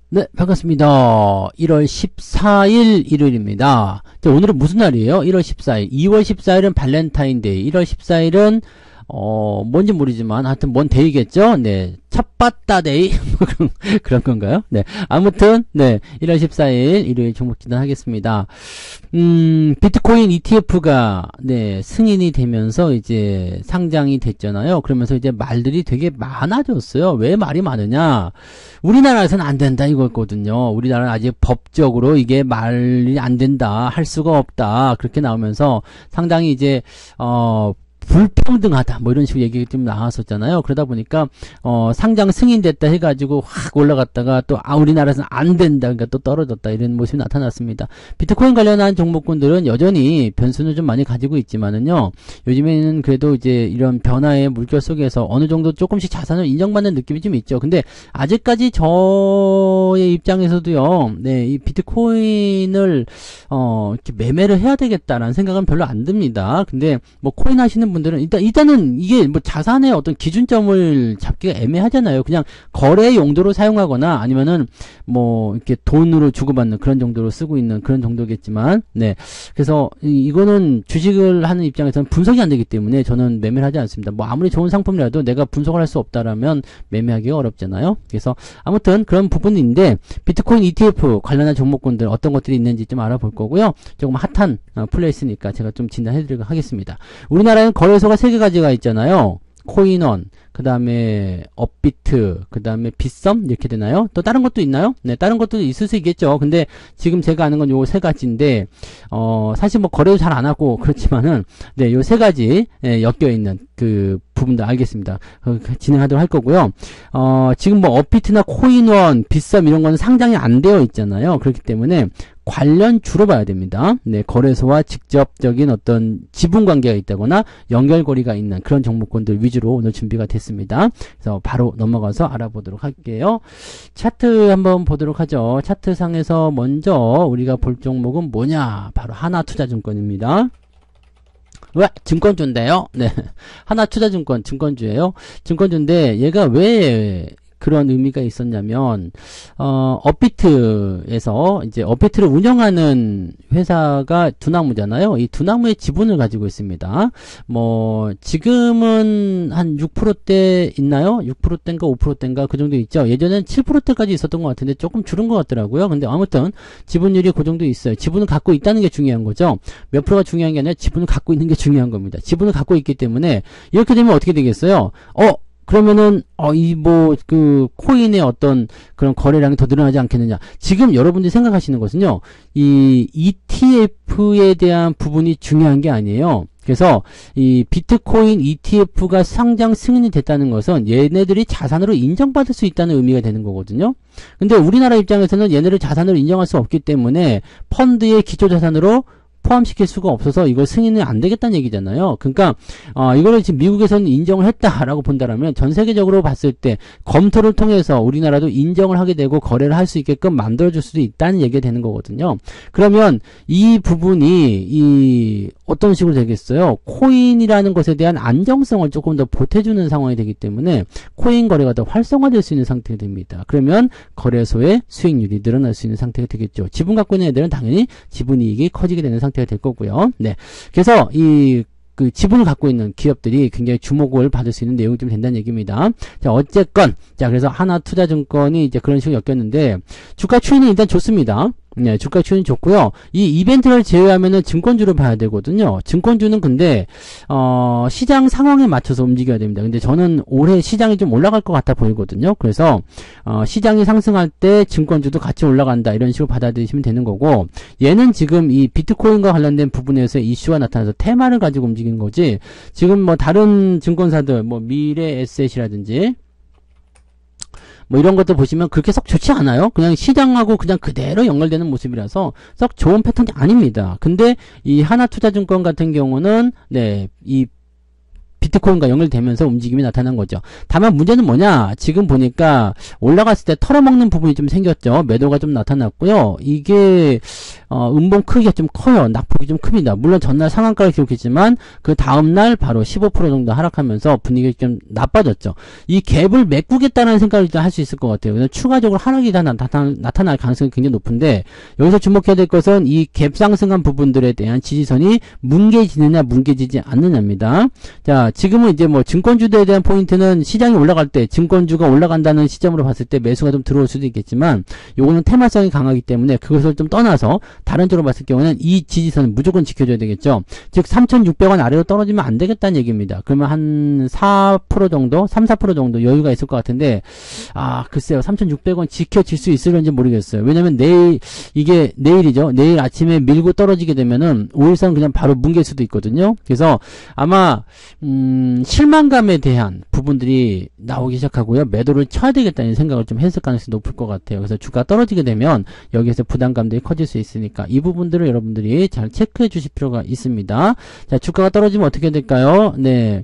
네, 반갑습니다. 1월 14일 일요일입니다. 자, 오늘은 무슨 날이에요? 1월 14일. 2월 14일은 발렌타인데이. 1월 14일은 뭔지 모르지만 하여튼 뭔 데이겠죠? 네. 첫바따데이 그런 건가요? 네. 아무튼 네. 1월 14일 일요일 종목 진단하겠습니다. 비트코인 ETF가 네, 승인이 되면서 이제 상장이 됐잖아요. 그러면서 이제 말들이 되게 많아졌어요. 왜 말이 많으냐? 우리나라에서는 안 된다 이거였거든요. 우리나라는 아직 법적으로 이게 말이 안 된다, 할 수가 없다. 그렇게 나오면서 상당히 이제 불평등하다 뭐 이런 식으로 얘기가 좀 나왔었잖아요. 그러다 보니까 상장 승인됐다 해가지고 확 올라갔다가 또 우리나라에서는 안 된다, 그러니까 또 떨어졌다, 이런 모습이 나타났습니다. 비트코인 관련한 종목군들은 여전히 변수는 좀 많이 가지고 있지만은요, 요즘에는 그래도 이제 이런 변화의 물결 속에서 어느 정도 조금씩 자산을 인정받는 느낌이 좀 있죠. 근데 아직까지 저의 입장에서도요, 네, 이 비트코인을 이렇게 매매를 해야 되겠다라는 생각은 별로 안 듭니다. 근데 뭐 코인 하시는 분들은 일단은 이게 뭐 자산의 어떤 기준점을 잡기가 애매하잖아요. 그냥 거래 용도로 사용하거나 아니면은 뭐 이렇게 돈으로 주고받는 그런 정도로 쓰고 있는 그런 정도겠지만, 네. 그래서 이거는 주식을 하는 입장에서는 분석이 안 되기 때문에 저는 매매를 하지 않습니다. 뭐 아무리 좋은 상품이라도 내가 분석을 할 수 없다라면 매매하기가 어렵잖아요. 그래서 아무튼 그런 부분인데, 비트코인 ETF 관련한 종목군들 어떤 것들이 있는지 좀 알아볼 거고요. 조금 핫한 플레이스니까 제가 좀 진단해드리도록 하겠습니다. 우리나라에는 거래소가 3가지가 있잖아요. 코인원, 그 다음에 업비트, 그 다음에 빗썸, 이렇게 되나요? 또 다른 것도 있나요? 네, 다른 것도 있을 수 있겠죠. 근데 지금 제가 아는 건 요 3가지인데, 사실 뭐 거래도 잘 안 하고 그렇지만은, 네, 요 3가지, 엮여있는 그 부분도 알겠습니다. 진행하도록 할 거고요. 지금 뭐 업비트나 코인원, 빗썸 이런 거는 상장이 안 되어 있잖아요. 그렇기 때문에 관련 주로 봐야 됩니다. 네, 거래소와 직접적인 어떤 지분 관계가 있다거나 연결고리가 있는 그런 종목군들 위주로 오늘 준비가 됐습니다. 그래서 바로 넘어가서 알아보도록 할게요. 차트 한번 보도록 하죠. 차트 상에서 먼저 우리가 볼 종목은 뭐냐? 바로 하나투자증권입니다. 왜? 증권주인데요. 네. 하나투자증권, 증권주예요. 증권주인데 얘가 왜 그런 의미가 있었냐면, 업비트에서 이제 업비트를 운영하는 회사가 두나무잖아요. 이 두나무의 지분을 가지고 있습니다. 뭐, 지금은 한 6%대 있나요? 6%대인가 5%대인가 그 정도 있죠. 예전엔 7%대까지 있었던 것 같은데 조금 줄은 것 같더라고요. 근데 아무튼 지분율이 그 정도 있어요. 지분을 갖고 있다는 게 중요한 거죠. 몇 프로가 중요한 게 아니라 지분을 갖고 있는 게 중요한 겁니다. 지분을 갖고 있기 때문에 이렇게 되면 어떻게 되겠어요? 그러면은 그 코인의 어떤 그런 거래량이 더 늘어나지 않겠느냐. 지금 여러분들이 생각하시는 것은요, 이 ETF에 대한 부분이 중요한 게 아니에요. 그래서 이 비트코인 ETF가 상장 승인이 됐다는 것은 얘네들이 자산으로 인정받을 수 있다는 의미가 되는 거거든요. 근데 우리나라 입장에서는 얘네를 자산으로 인정할 수 없기 때문에 펀드의 기초자산으로 포함시킬 수가 없어서 이걸 승인은 안 되겠다는 얘기잖아요. 그러니까 이거를 지금 미국에서는 인정을 했다라고 본다라면 전 세계적으로 봤을 때 검토를 통해서 우리나라도 인정을 하게 되고 거래를 할 수 있게끔 만들어줄 수도 있다는 얘기가 되는 거거든요. 그러면 이 부분이 어떤 식으로 되겠어요? 코인이라는 것에 대한 안정성을 조금 더 보태주는 상황이 되기 때문에 코인 거래가 더 활성화될 수 있는 상태가 됩니다. 그러면 거래소의 수익률이 늘어날 수 있는 상태가 되겠죠. 지분 갖고 있는 애들은 당연히 지분이익이 커지게 되는 상태가 될 거고요. 네. 그래서 그 지분을 갖고 있는 기업들이 굉장히 주목을 받을 수 있는 내용이 좀 된다는 얘기입니다. 자, 어쨌건 그래서 하나투자증권이 이제 그런 식으로 엮였는데 주가 추이는 일단 좋습니다. 네, 주가 추이는 좋고요. 이 이벤트를 제외하면은 증권주를 봐야 되거든요. 증권주는 근데 시장 상황에 맞춰서 움직여야 됩니다. 근데 저는 올해 시장이 좀 올라갈 것 같아 보이거든요. 그래서 시장이 상승할 때 증권주도 같이 올라간다, 이런 식으로 받아들이시면 되는 거고, 얘는 지금 이 비트코인과 관련된 부분에서 이슈가 나타나서 테마를 가지고 움직이는 거지, 지금 뭐 다른 증권사들 뭐 미래에셋이라든지 뭐 이런 것들 보시면 그렇게 썩 좋지 않아요. 그냥 시장하고 그냥 그대로 연결되는 모습이라서 썩 좋은 패턴이 아닙니다. 근데 이 하나투자증권 같은 경우는 네, 이 비트코인과 연결되면서 움직임이 나타난 거죠. 다만 문제는 뭐냐, 지금 보니까 올라갔을 때 털어먹는 부분이 좀 생겼죠. 매도가 좀 나타났고요. 이게 음봉 크기가 좀 커요. 낙폭이 좀 큽니다. 물론 전날 상한가를 기록했지만 그 다음날 바로 15% 정도 하락하면서 분위기가 좀 나빠졌죠. 이 갭을 메꾸겠다는 생각을 할 수 있을 것 같아요. 그래서 추가적으로 하락이 다 나타날 가능성이 굉장히 높은데, 여기서 주목해야 될 것은 이 갭 상승한 부분들에 대한 지지선이 뭉개지느냐 뭉개지지 않느냐입니다. 자, 지금은 이제 뭐 증권주들에 대한 포인트는 시장이 올라갈 때 증권주가 올라간다는 시점으로 봤을 때 매수가 좀 들어올 수도 있겠지만, 요거는 테마성이 강하기 때문에 그것을 좀 떠나서 다른 쪽으로 봤을 경우는 이 지지선은 무조건 지켜줘야 되겠죠. 즉 3,600원 아래로 떨어지면 안 되겠다는 얘기입니다. 그러면 한 4% 정도, 3-4% 정도 여유가 있을 것 같은데, 글쎄요, 3,600원 지켜질 수 있을런지 모르겠어요. 왜냐면 이게 내일이죠. 내일 아침에 밀고 떨어지게 되면은 5일선 그냥 바로 뭉갤 수도 있거든요. 그래서 아마 실망감에 대한 부분들이 나오기 시작하고요. 매도를 쳐야 되겠다는 생각을 좀 했을 가능성이 높을 것 같아요. 그래서 주가 떨어지게 되면 여기에서 부담감들이 커질 수 있으니까 이 부분들을 여러분들이 잘 체크해 주실 필요가 있습니다. 자, 주가가 떨어지면 어떻게 될까요? 네.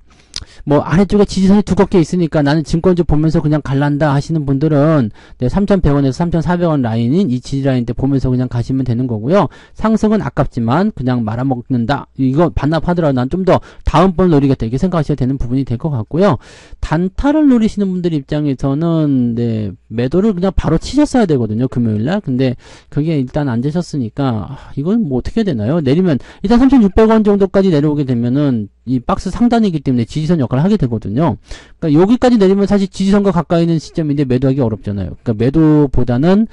뭐 아래쪽에 지지선이 두껍게 있으니까 나는 증권주 보면서 그냥 갈란다 하시는 분들은 네, 3,100원에서 3,400원 라인인 이 지지 라인 때 보면서 그냥 가시면 되는 거고요. 상승은 아깝지만 그냥 말아먹는다. 이거 반납하더라도 난 좀 더 다음번 노리겠다. 이렇게 생각하셔야 되는 부분이 될 것 같고요. 단타를 노리시는 분들 입장에서는 네, 매도를 그냥 바로 치셨어야 되거든요. 금요일날. 근데 그게 일단 안 되셨으니까 이건 뭐 어떻게 해야 되나요? 내리면 일단 3,600원 정도까지 내려오게 되면은 이 박스 상단이기 때문에 지지선 역할을 하게 되거든요. 그러니까 여기까지 내리면 사실 지지선과 가까이 있는 시점인데 매도하기 어렵잖아요. 그러니까 매도보다는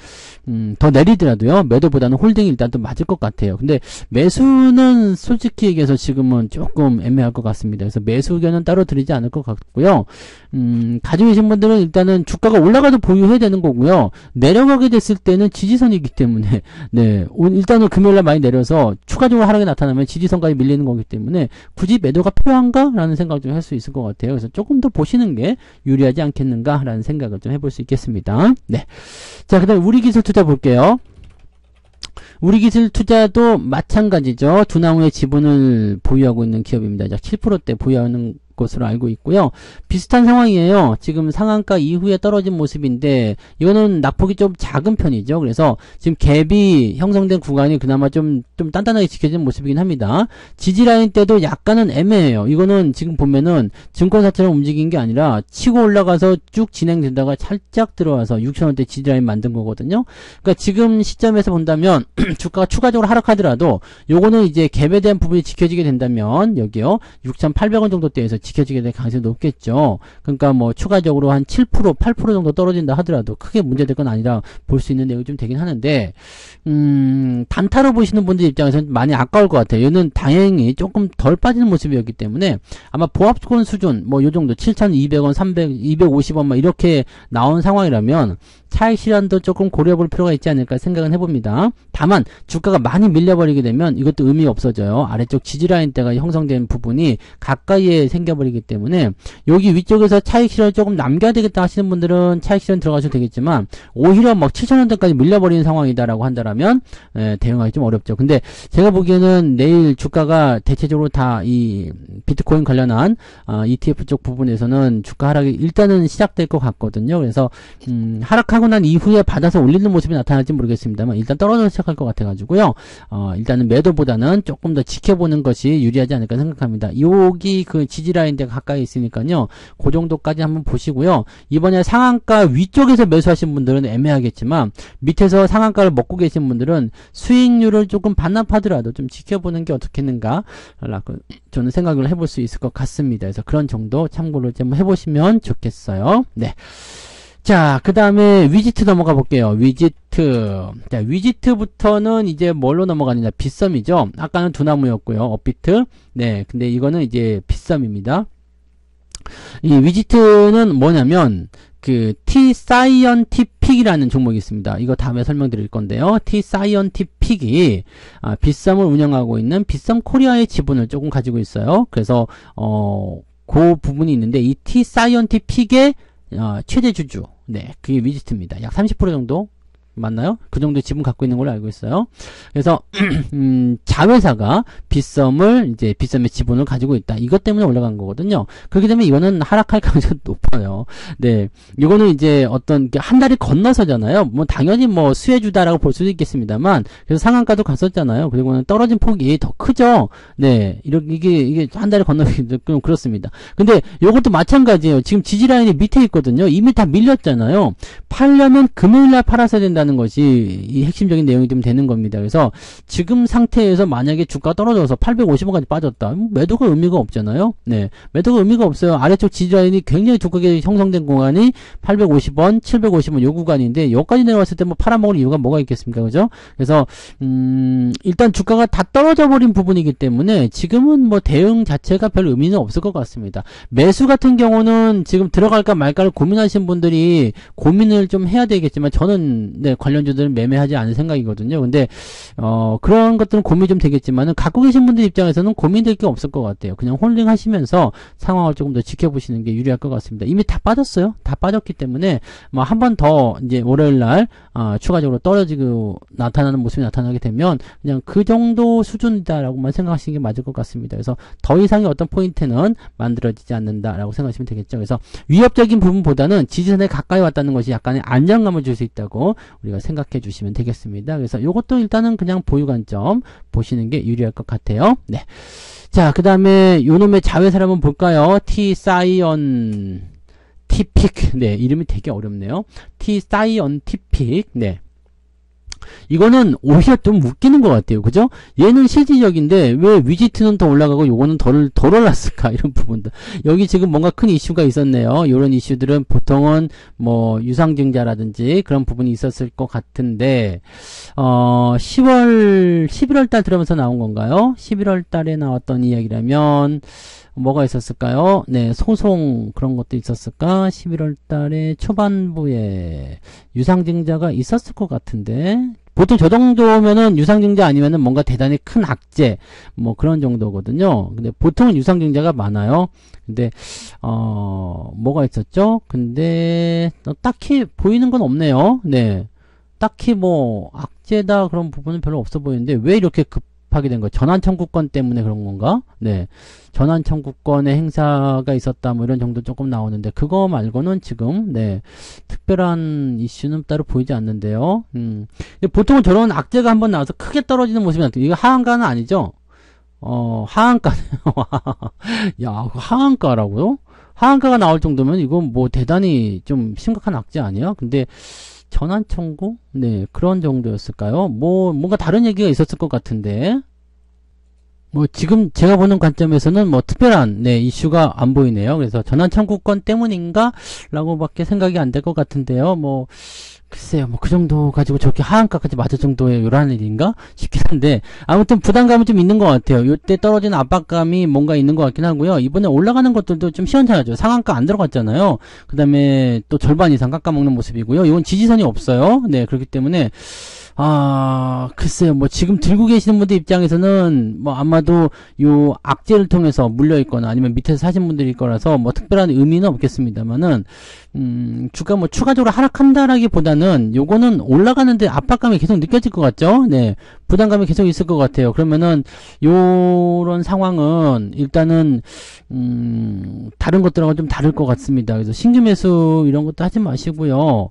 더 내리더라도요. 매도보다는 홀딩이 일단 또 맞을 것 같아요. 근데 매수는 솔직히 얘기해서 지금은 조금 애매할 것 같습니다. 그래서 매수 의견은 따로 드리지 않을 것 같고요. 가지고 계신 분들은 일단은 주가가 올라가도 보유해야 되는 거고요. 내려가게 됐을 때는 지지선이기 때문에 네, 일단은 금요일날 많이 내려서 추가적으로 하락이 나타나면 지지선까지 밀리는 거기 때문에 굳이 매도가 필요한가? 라는 생각을 좀 할 수 있을 것 같아요. 그래서 조금 더 보시는 게 유리하지 않겠는가? 라는 생각을 좀 해볼 수 있겠습니다. 네. 자, 그 다음에 우리기술 투자 볼게요. 우리기술 투자도 마찬가지죠. 두나무의 지분을 보유하고 있는 기업입니다. 약 7%대 보유하는 것으로 알고 있고요. 비슷한 상황이에요. 지금 상한가 이후에 떨어진 모습인데 이거는 낙폭이 좀 작은 편이죠. 그래서 지금 갭이 형성된 구간이 그나마 좀 단단하게 지켜지는 모습이긴 합니다. 지지라인 때도 약간은 애매해요. 이거는 지금 보면은 증권사처럼 움직인 게 아니라 치고 올라가서 쭉 진행되다가 살짝 들어와서 6,000원대 지지라인 만든 거거든요. 그러니까 지금 시점에서 본다면 주가가 추가적으로 하락하더라도 요거는 이제 갭에 대한 부분이 지켜지게 된다면 여기요 6,800원 정도대에서 지켜지게 될 가능성이 높겠죠. 그러니까 뭐 추가적으로 한 7%, 8% 정도 떨어진다 하더라도 크게 문제될 건 아니라 볼 수 있는 내용이 좀 되긴 하는데 단타로 보시는 분들 입장에서는 많이 아까울 것 같아요. 얘는 다행히 조금 덜 빠지는 모습이었기 때문에 아마 보합권 수준 뭐 요 정도 7,200원, 300, 250원 막 이렇게 나온 상황이라면 차익 실현도 조금 고려해볼 필요가 있지 않을까 생각은 해봅니다. 다만 주가가 많이 밀려버리게 되면 이것도 의미 없어져요. 아래쪽 지지라인대가 형성된 부분이 가까이에 생겨버리기 때문에 여기 위쪽에서 차익 실현 조금 남겨야 되겠다 하시는 분들은 차익 실현 들어가셔도 되겠지만 오히려 막 7,000원대까지 밀려버리는 상황이다라고 한다라면 대응하기 좀 어렵죠. 근데 제가 보기에는 내일 주가가 대체적으로 다 이 비트코인 관련한 ETF 쪽 부분에서는 주가 하락이 일단은 시작될 것 같거든요. 그래서 하락하고 난 이후에 받아서 올리는 모습이 나타날지 모르겠습니다만 일단 떨어져 시작할 것 같아가지고요. 일단은 매도보다는 조금 더 지켜보는 것이 유리하지 않을까 생각합니다. 여기 그 지지라인대가 가까이 있으니까요. 그 정도까지 한번 보시고요. 이번에 상한가 위쪽에서 매수하신 분들은 애매하겠지만 밑에서 상한가를 먹고 계신 분들은 수익률을 조금 반납하더라도 좀 지켜보는 게 어떻겠는가 저는 생각을 해볼 수 있을 것 같습니다. 그래서 그런 정도 참고를 좀 해보시면 좋겠어요. 네. 자, 그 다음에 위지트 넘어가 볼게요. 위지트. 자, 위지트부터는 이제 뭘로 넘어가느냐. 빗썸이죠. 아까는 두나무였고요. 업비트. 네, 근데 이거는 이제 빗썸입니다. 이 위지트는 뭐냐면, 그, T-사이언티픽이라는 종목이 있습니다. 이거 다음에 설명드릴 건데요. T-사이언티픽이, 빗썸을 운영하고 있는 빗썸 코리아의 지분을 조금 가지고 있어요. 그래서, 그 부분이 있는데, 이 T-사이언티픽의 최대 주주. 네, 그게 위지트입니다. 약 30% 정도 맞나요? 그 정도 지분 갖고 있는 걸로 알고 있어요. 그래서 자회사가 빗썸의 지분을 가지고 있다. 이것 때문에 올라간 거거든요. 그렇게 되면 이거는 하락할 가능성이 높아요. 네, 이거는 이제 어떤 한 달이 건너서잖아요. 뭐 당연히 뭐 수혜주다라고 볼 수도 있겠습니다만, 그래서 상한가도 갔었잖아요. 그리고는 떨어진 폭이 더 크죠. 네, 이게 한 달이 건너기도 좀 그렇습니다. 근데 이것도 마찬가지예요. 지금 지지 라인이 밑에 있거든요. 이미 다 밀렸잖아요. 팔려면 금요일날 팔아서 된다는 것이 이 핵심적인 내용이 좀 되는 겁니다. 그래서 지금 상태에서 만약에 주가 떨어져서 850원까지 빠졌다. 매도가 의미가 없잖아요. 네, 매도가 의미가 없어요. 아래쪽 지지 라인이 굉장히 두껍게 형성된 공간이 850원, 750원 요 구간인데 여기까지 내려왔을 때 뭐 팔아먹을 이유가 뭐가 있겠습니까? 그죠? 그래서 일단 주가가 다 떨어져 버린 부분이기 때문에 지금은 뭐 대응 자체가 별 의미는 없을 것 같습니다. 매수 같은 경우는 지금 들어갈까 말까를 고민하시는 분들이 고민을 좀 해야 되겠지만 저는 네, 관련주들은 매매하지 않을 생각이거든요. 근데 그런 것들은 고민이 좀 되겠지만은 갖고 계신 분들 입장에서는 고민될 게 없을 것 같아요. 그냥 홀딩 하시면서 상황을 조금 더 지켜보시는 게 유리할 것 같습니다. 이미 다 빠졌어요. 다 빠졌기 때문에 뭐 한 번 더 이제 월요일 날 추가적으로 떨어지고 나타나는 모습이 나타나게 되면 그냥 그 정도 수준이다라고만 생각하시는 게 맞을 것 같습니다. 그래서 더 이상의 어떤 포인트는 만들어지지 않는다라고 생각하시면 되겠죠. 그래서 위협적인 부분보다는 지지선에 가까이 왔다는 것이 약간의 안정감을 줄 수 있다고 우리가 생각해 주시면 되겠습니다. 그래서 이것도 일단은 그냥 보유 관점 보시는 게 유리할 것 같아요. 네. 자, 그 다음에 요놈의 자회사를 한번 볼까요? T-사이언티픽. 네, 이름이 되게 어렵네요. T-사이언티픽. 네. 이거는 오히려 좀 웃기는 것 같아요. 그죠? 얘는 실질적인데 왜 위지트는 더 올라가고 요거는 덜 올랐을까? 이런 부분들. 여기 지금 뭔가 큰 이슈가 있었네요. 이런 이슈들은 보통은 뭐 유상증자라든지 그런 부분이 있었을 것 같은데 11월 달 들어오면서 나온 건가요? 11월 달에 나왔던 이야기라면 뭐가 있었을까요? 네, 소송 그런 것도 있었을까? 11월 달에 초반부에 유상증자가 있었을 것 같은데 보통 저 정도면은 유상증자 아니면은 뭔가 대단히 큰 악재 뭐 그런 정도거든요. 근데 보통은 유상증자가 많아요. 근데 뭐가 있었죠? 근데 딱히 보이는 건 없네요. 네, 딱히 뭐 악재다 그런 부분은 별로 없어 보이는데 왜 이렇게 하게 된 거예요. 전환 청구권 때문에 그런 건가? 네. 전환 청구권의 행사가 있었다 뭐 이런 정도 조금 나오는데 그거 말고는 지금 네. 특별한 이슈는 따로 보이지 않는데요. 보통은 저런 악재가 한번 나와서 크게 떨어지는 모습이 나타나요. 이거 하한가는 아니죠? 하한가네요. 야, 하한가라고요? 하한가가 나올 정도면 이건 뭐 대단히 좀 심각한 악재 아니야? 근데 전환 청구? 네, 그런 정도였을까요? 뭔가 다른 얘기가 있었을 것 같은데. 뭐, 지금 제가 보는 관점에서는 뭐, 특별한, 네, 이슈가 안 보이네요. 그래서 전환 청구권 때문인가? 라고 밖에 생각이 안 될 것 같은데요. 뭐, 글쎄요, 뭐, 그 정도 가지고 저렇게 하한가까지 맞을 정도의 요란한 일인가? 싶긴 한데, 아무튼 부담감이 좀 있는 것 같아요. 요때 떨어지는 압박감이 뭔가 있는 것 같긴 하고요. 이번에 올라가는 것들도 좀 시원찮아죠. 상한가 안 들어갔잖아요. 그 다음에 또 절반 이상 깎아먹는 모습이고요. 이건 지지선이 없어요. 네, 그렇기 때문에, 글쎄요, 뭐, 지금 들고 계시는 분들 입장에서는, 뭐, 아마도, 요, 악재를 통해서 물려있거나, 아니면 밑에서 사신 분들일 거라서, 뭐, 특별한 의미는 없겠습니다만은, 주가 뭐, 추가적으로 하락한다라기 보다는, 요거는 올라가는데 압박감이 계속 느껴질 것 같죠? 네. 부담감이 계속 있을 것 같아요. 그러면은, 요런 상황은, 일단은, 다른 것들하고 좀 다를 것 같습니다. 그래서 신규 매수, 이런 것도 하지 마시고요.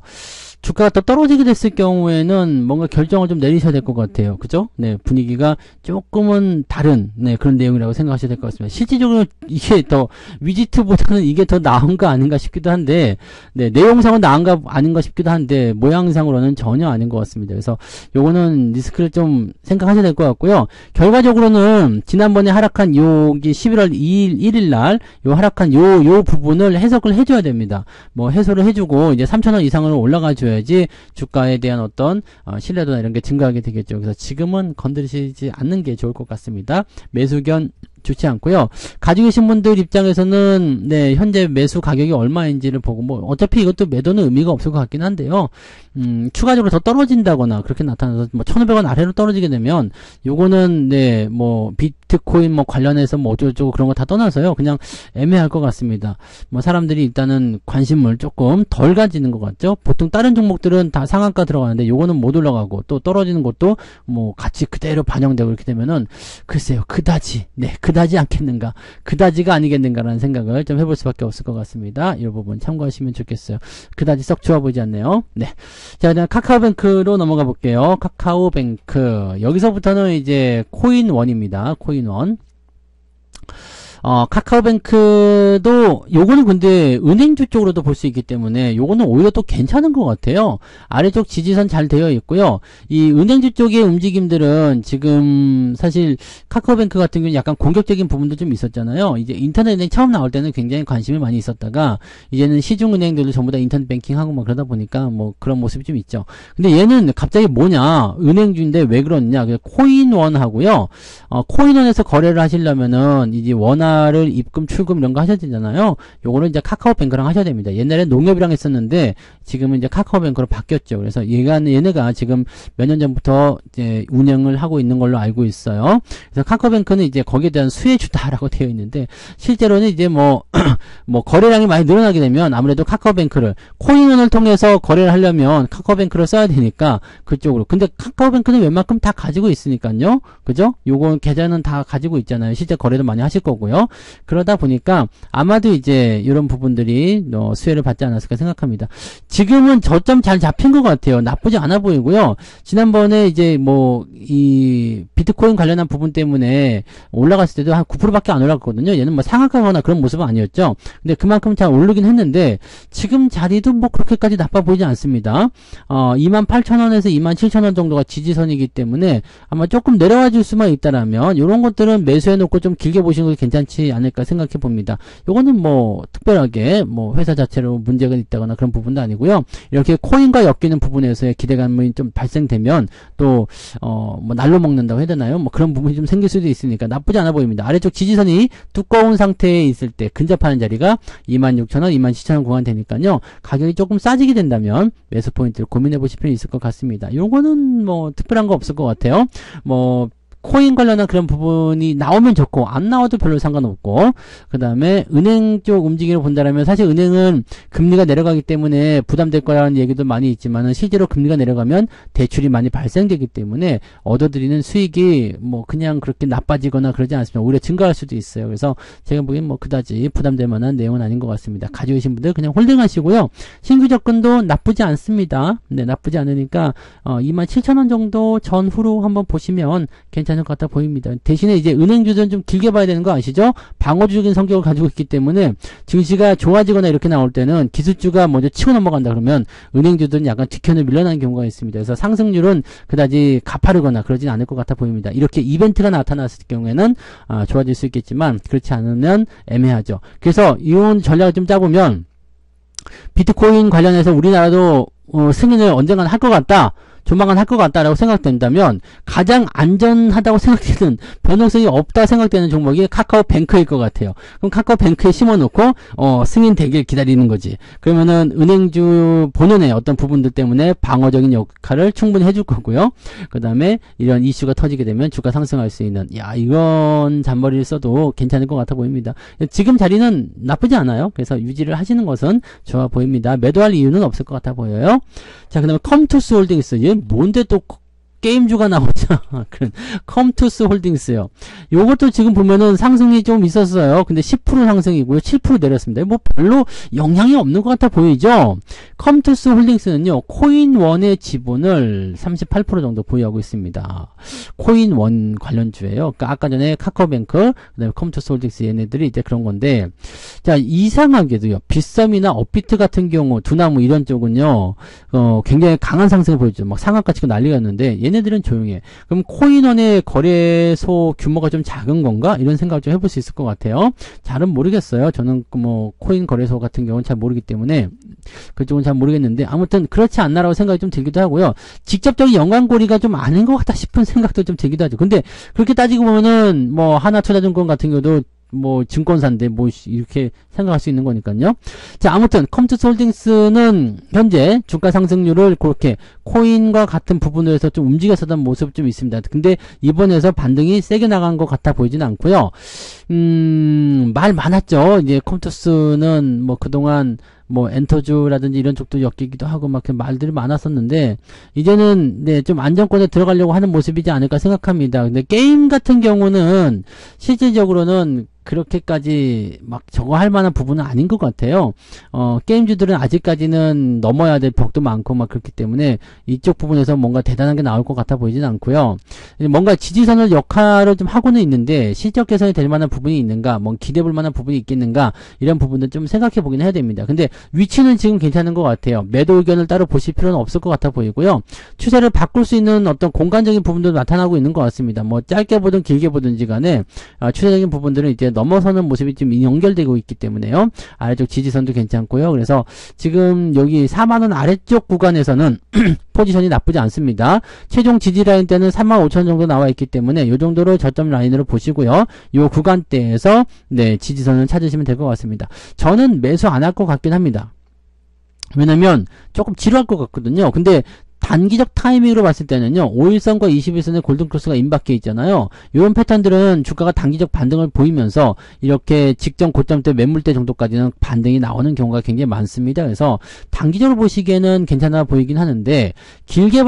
주가가 또 떨어지게 됐을 경우에는 뭔가 결정을 좀 내리셔야 될 것 같아요. 그죠? 네, 분위기가 조금은 다른, 네, 그런 내용이라고 생각하셔야 될 것 같습니다. 실질적으로 이게 더, 위지트보다는 이게 더 나은 거 아닌가 싶기도 한데, 네, 내용상은 나은 거 아닌가 싶기도 한데, 모양상으로는 전혀 아닌 것 같습니다. 그래서 요거는 리스크를 좀 생각하셔야 될 것 같고요. 결과적으로는 지난번에 하락한 여기 11월 1일 날, 요 하락한 요 부분을 해석을 해줘야 됩니다. 뭐 해소를 해주고, 이제 3,000원 이상으로 올라가줘야 야지 주가에 대한 어떤 신뢰도나 이런 게 증가하게 되겠죠. 그래서 지금은 건드리지 않는 게 좋을 것 같습니다. 매수견 좋지 않고요. 가지고 계신 분들 입장에서는 네, 현재 매수 가격이 얼마인지를 보고 뭐 어차피 이것도 매도는 의미가 없을 것 같긴 한데요. 추가적으로 더 떨어진다거나 그렇게 나타나서 뭐 1,500원 아래로 떨어지게 되면 요거는 네, 뭐 비트코인 뭐 관련해서 뭐 어쩌고저쩌고 그런 거 다 떠나서요. 그냥 애매할 것 같습니다. 뭐 사람들이 일단은 관심을 조금 덜 가지는 것 같죠. 보통 다른 종목들은 다 상한가 들어가는데 요거는 못 올라가고 또 떨어지는 것도 뭐 같이 그대로 반영되고 이렇게 되면은 글쎄요. 그다지 네, 그다지 않겠는가, 그다지가 아니겠는가라는 생각을 좀 해볼 수밖에 없을 것 같습니다. 이 부분 참고하시면 좋겠어요. 그다지 썩 좋아 보이지 않네요. 네. 자, 그다음 카카오뱅크로 넘어가 볼게요. 카카오뱅크. 여기서부터는 이제 코인원입니다. 코인원. 카카오뱅크도 요거는 근데 은행주 쪽으로도 볼 수 있기 때문에 요거는 오히려 또 괜찮은 것 같아요. 아래쪽 지지선 잘 되어 있고요. 이 은행주 쪽의 움직임들은 지금 사실 카카오뱅크 같은 경우는 약간 공격적인 부분도 좀 있었잖아요. 이제 인터넷은행 처음 나올 때는 굉장히 관심이 많이 있었다가 이제는 시중은행들도 전부 다 인터넷 뱅킹하고 막 그러다 보니까 뭐 그런 모습이 좀 있죠. 근데 얘는 갑자기 뭐냐, 은행주인데 왜 그러느냐, 코인원 하고요. 코인원에서 거래를 하시려면은 이제 원화를 입금 출금 이런 거 하셔야 되잖아요. 요거는 이제 카카오뱅크랑 하셔야 됩니다. 옛날에 농협이랑 했었는데 지금은 이제 카카오뱅크로 바뀌었죠. 그래서 얘네가 지금 몇 년 전부터 이제 운영을 하고 있는 걸로 알고 있어요. 그래서 카카오뱅크는 이제 거기에 대한 수혜주다라고 되어 있는데 실제로는 이제 뭐 거래량이 많이 늘어나게 되면 아무래도 카카오뱅크를 코인원을 통해서 거래를 하려면 카카오뱅크를 써야 되니까 그쪽으로. 근데 카카오뱅크는 웬만큼 다 가지고 있으니까요. 그죠? 요거 계좌는 다 가지고 있잖아요. 실제 거래도 많이 하실 거고요. 그러다 보니까 아마도 이제 이런 부분들이 수혜를 받지 않았을까 생각합니다. 지금은 저점 잘 잡힌 것 같아요. 나쁘지 않아 보이고요. 지난번에 이제 이 비트코인 관련한 부분 때문에 올라갔을 때도 한 9%밖에 안 올랐거든요. 얘는 뭐 상한가거나 그런 모습은 아니었죠. 근데 그만큼 잘 오르긴 했는데 지금 자리도 뭐 그렇게까지 나빠 보이지 않습니다. 28,000원에서 27,000원 정도가 지지선이기 때문에 아마 조금 내려와 줄 수만 있다라면 이런 것들은 매수해 놓고 좀 길게 보시는 게 괜찮지 않을까 생각해 봅니다. 이거는 뭐 특별하게 뭐 회사 자체로 문제가 있다거나 그런 부분도 아니고요. 이렇게 코인과 엮이는 부분에서의 기대감이 좀 발생되면 또 뭐 날로 먹는다고 해야 되나요? 뭐 그런 부분이 좀 생길 수도 있으니까 나쁘지 않아 보입니다. 아래쪽 지지선이 두꺼운 상태에 있을 때 근접하는 자리가 26,000원, 27,000원 구간 되니까요. 가격이 조금 싸지게 된다면 매수 포인트를 고민해 보실 필요 있을 것 같습니다. 요거는 뭐 특별한 거 없을 것 같아요. 코인 관련한 그런 부분이 나오면 좋고 안 나와도 별로 상관없고, 그 다음에 은행 쪽 움직임을 본다면 사실 은행은 금리가 내려가기 때문에 부담될 거라는 얘기도 많이 있지만은 실제로 금리가 내려가면 대출이 많이 발생되기 때문에 얻어들이는 수익이 뭐 그냥 그렇게 나빠지거나 그러지 않습니다. 오히려 증가할 수도 있어요. 그래서 제가 보기엔 뭐 그다지 부담될 만한 내용은 아닌 것 같습니다. 가지고 계신 분들 그냥 홀딩 하시고요. 신규 접근도 나쁘지 않습니다. 네, 나쁘지 않으니까 27,000원 정도 전후로 한번 보시면 괜찮을 것 같아 보입니다. 대신에 이제 은행주들은 좀 길게 봐야 되는 거 아시죠? 방어주적인 성격을 가지고 있기 때문에 증시가 좋아지거나 이렇게 나올 때는 기술주가 먼저 치고 넘어간다 그러면 은행주들은 약간 뒤편을 밀려나는 경우가 있습니다. 그래서 상승률은 그다지 가파르거나 그러진 않을 것 같아 보입니다. 이렇게 이벤트가 나타났을 경우에는 좋아질 수 있겠지만 그렇지 않으면 애매하죠. 그래서 이런 전략을 좀 짜보면 비트코인 관련해서 우리나라도 승인을 언젠간 할 것 같다, 조만간 할 것 같다라고 생각된다면 가장 안전하다고 생각되는, 변동성이 없다 생각되는 종목이 카카오뱅크일 것 같아요. 그럼 카카오뱅크에 심어놓고 승인되길 기다리는 거지. 그러면은 은행주 본연의 어떤 부분들 때문에 방어적인 역할을 충분히 해줄 거고요. 그 다음에 이런 이슈가 터지게 되면 주가 상승할 수 있는, 이건 잔머리를 써도 괜찮을 것 같아 보입니다. 지금 자리는 나쁘지 않아요. 그래서 유지를 하시는 것은 좋아 보입니다. 매도할 이유는 없을 것 같아 보여요. 자, 그 다음에 컴투스 홀딩스. 얘 뭔데 또 게임주가 나오죠. 그런 컴투스 홀딩스요. 요것도 지금 보면은 상승이 좀 있었어요. 근데 10% 상승이고요. 7% 내렸습니다. 뭐 별로 영향이 없는 것 같아 보이죠. 컴투스 홀딩스는요, 코인원의 지분을 38% 정도 보유하고 있습니다. 코인원 관련주예요. 그러니까 아까 전에 카카오뱅크, 그다음에 컴투스 홀딩스, 얘네들이 이제 그런 건데, 자, 이상하게도요, 빗썸이나 업비트 같은 경우, 두나무 이런 쪽은요, 굉장히 강한 상승을 보여주죠. 막 상한가 치고 난리가 났는데 얘네들은 조용해. 그럼 코인원의 거래소 규모가 좀 작은 건가? 이런 생각을 좀 해볼 수 있을 것 같아요. 잘은 모르겠어요. 저는 코인 거래소 같은 경우는 잘 모르기 때문에. 그쪽은 잘 모르겠는데 아무튼 그렇지 않나라고 생각이 좀 들기도 하고요. 직접적인 연관고리가 좀 아닌 것 같다 싶은 생각도 좀 들기도 하죠. 근데 그렇게 따지고 보면은 뭐 하나투자증권 같은 경우도 뭐 증권사인데 뭐 이렇게 생각할 수 있는 거니까요. 자, 아무튼 컴투스홀딩스는 현재 주가 상승률을 그렇게 코인과 같은 부분으로 해서 좀 움직였었던 모습이 좀 있습니다. 근데 이번에서 반등이 세게 나간 것 같아 보이진 않고요. 말 많았죠. 이제 컴투스는 뭐 그동안 뭐 엔터주라든지 이런 쪽도 엮이기도 하고 막 말들이 많았었는데 이제는 네, 좀 안정권에 들어가려고 하는 모습이지 않을까 생각합니다. 근데 게임 같은 경우는 실질적으로는 그렇게까지 막 저거 할 만한 부분은 아닌 것 같아요. 게임주들은 아직까지는 넘어야 될 벽도 많고 막 그렇기 때문에 이쪽 부분에서 뭔가 대단한 게 나올 것 같아 보이진 않고요. 뭔가 지지선을 역할을 좀 하고는 있는데 실적 개선이 될 만한 부분이 있는가, 뭐 기대 볼 만한 부분이 있겠는가 이런 부분들 좀 생각해 보긴 해야 됩니다. 근데 위치는 지금 괜찮은 것 같아요. 매도 의견을 따로 보실 필요는 없을 것 같아 보이고요. 추세를 바꿀 수 있는 어떤 공간적인 부분도 나타나고 있는 것 같습니다. 뭐 짧게 보든 길게 보든지 간에 추세적인 부분들은 이제 넘어서는 모습이 좀 연결되고 있기 때문에요. 아래쪽 지지선도 괜찮고요. 그래서 지금 여기 4만원 아래쪽 구간에서는 포지션이 나쁘지 않습니다. 최종 지지 라인 때는 35,000 정도 나와 있기 때문에 이 정도로 저점 라인으로 보시고요. 이 구간대에서 네, 지지선을 찾으시면 될 것 같습니다. 저는 매수 안 할 것 같긴 합니다. 왜냐면 조금 지루할 것 같거든요. 근데 단기적 타이밍으로 봤을 때는요, 5일선과 21선의 골든크로스가 임박해 있잖아요. 이런 패턴들은 주가가 단기적 반등을 보이면서 이렇게 직전 고점대 매물대 정도까지는 반등이 나오는 경우가 굉장히 많습니다. 그래서 단기적으로 보시기에는 괜찮아 보이긴 하는데 길게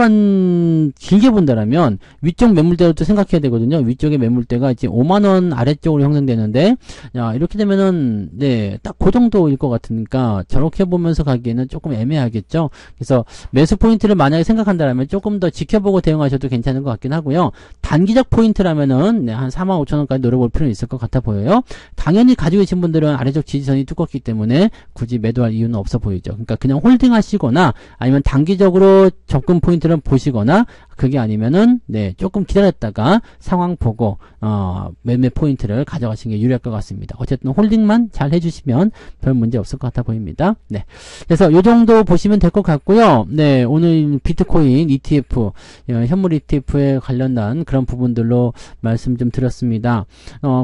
본다라면 위쪽 매물대로 또 생각해야 되거든요. 위쪽의 매물대가 이제 5만원 아래쪽으로 형성되는데 야, 이렇게 되면은 네, 딱 그 정도일 것 같으니까 저렇게 보면서 가기에는 조금 애매하겠죠. 그래서 매수 포인트를 만약에 생각한다면 조금 더 지켜보고 대응하셔도 괜찮은 것 같긴 하고요. 단기적 포인트라면은 네, 한 45,000원까지 노려볼 필요는 있을 것 같아 보여요. 당연히 가지고 계신 분들은 아래쪽 지지선이 두껍기 때문에 굳이 매도할 이유는 없어 보이죠. 그러니까 그냥 홀딩 하시거나 아니면 단기적으로 접근 포인트를 보시거나 그게 아니면은 네, 조금 기다렸다가 상황 보고 매매 포인트를 가져가시는 게 유리할 것 같습니다. 어쨌든 홀딩만 잘 해주시면 별 문제 없을 것 같아 보입니다. 네, 그래서 요 정도 보시면 될 것 같고요. 네, 오늘 비트코인 ETF, 현물 ETF에 관련된 그런 부분들로 말씀 좀 드렸습니다.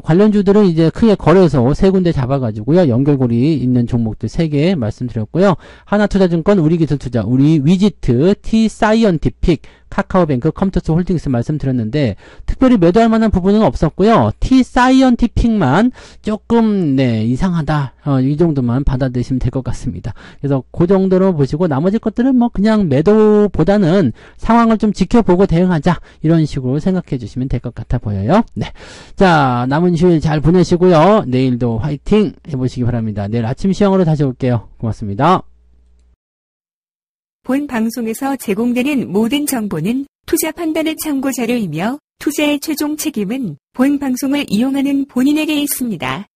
관련주들은 이제 크게 거래소 세 군데 잡아가지고요. 연결고리 있는 종목들 3개 말씀드렸고요. 하나투자증권, 우리기술투자, 우리 위지트, T사이언티픽, 카카오뱅크, 컴투스 홀딩스 말씀드렸는데 특별히 매도할 만한 부분은 없었고요. T사이언티픽만 조금 네, 이상하다. 이 정도만 받아들이시면 될 것 같습니다. 그래서 그 정도로 보시고 나머지 것들은 뭐 그냥 매도보다는 상황을 좀 지켜보고 대응하자. 이런 식으로 생각해 주시면 될 것 같아 보여요. 네. 자, 남은 휴일 잘 보내시고요. 내일도 화이팅 해보시기 바랍니다. 내일 아침 시황으로 다시 올게요. 고맙습니다. 본 방송에서 제공되는 모든 정보는 투자 판단의 참고 자료이며 투자의 최종 책임은 본 방송을 이용하는 본인에게 있습니다.